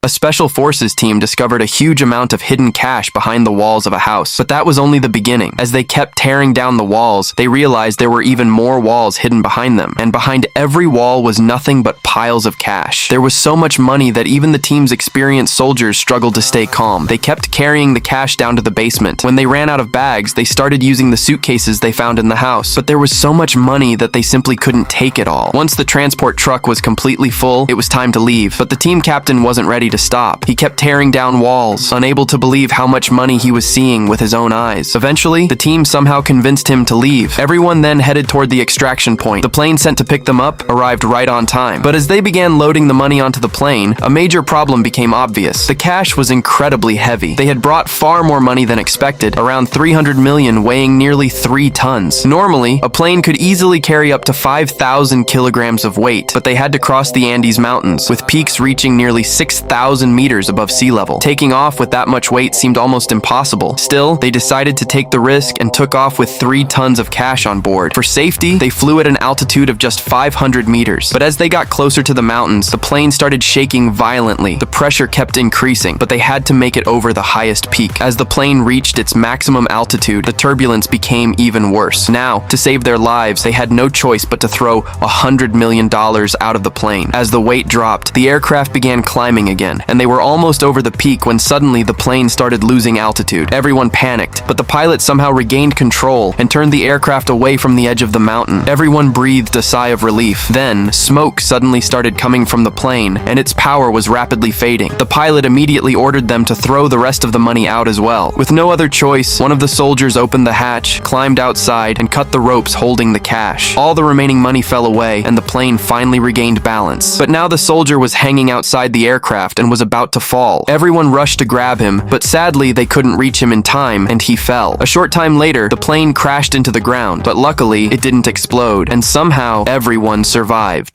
A special forces team discovered a huge amount of hidden cash behind the walls of a house. But that was only the beginning. As they kept tearing down the walls, they realized there were even more walls hidden behind them. And behind every wall was nothing but piles of cash. There was so much money that even the team's experienced soldiers struggled to stay calm. They kept carrying the cash down to the basement. When they ran out of bags, they started using the suitcases they found in the house. But there was so much money that they simply couldn't take it all. Once the transport truck was completely full, it was time to leave. But the team captain wasn't ready to stop. He kept tearing down walls, unable to believe how much money he was seeing with his own eyes. Eventually, the team somehow convinced him to leave. Everyone then headed toward the extraction point. The plane sent to pick them up arrived right on time. But as they began loading the money onto the plane, a major problem became obvious. The cash was incredibly heavy. They had brought far more money than expected, around 300 million, weighing nearly 3 tons. Normally, a plane could easily carry up to 5,000 kilograms of weight, but they had to cross the Andes Mountains, with peaks reaching nearly 6,000 meters above sea level. Taking off with that much weight seemed almost impossible. Still, they decided to take the risk and took off with 3 tons of cash on board. For safety, they flew at an altitude of just 500 meters. But as they got closer to the mountains, the plane started shaking violently. The pressure kept increasing, but they had to make it over the highest peak. As the plane reached its maximum altitude, the turbulence became even worse. Now, to save their lives, they had no choice but to throw $100 million out of the plane. As the weight dropped, the aircraft began climbing again, and they were almost over the peak when suddenly the plane started losing altitude. Everyone panicked, but the pilot somehow regained control and turned the aircraft away from the edge of the mountain. Everyone breathed a sigh of relief. Then, smoke suddenly started coming from the plane, and its power was rapidly fading. The pilot immediately ordered them to throw the rest of the money out as well. With no other choice, one of the soldiers opened the hatch, climbed outside, and cut the ropes holding the cash. All the remaining money fell away, and the plane finally regained balance. But now the soldier was hanging outside the aircraft and was about to fall. Everyone rushed to grab him, but sadly they couldn't reach him in time, and he fell. A short time later, the plane crashed into the ground, but luckily it didn't explode, and somehow everyone survived.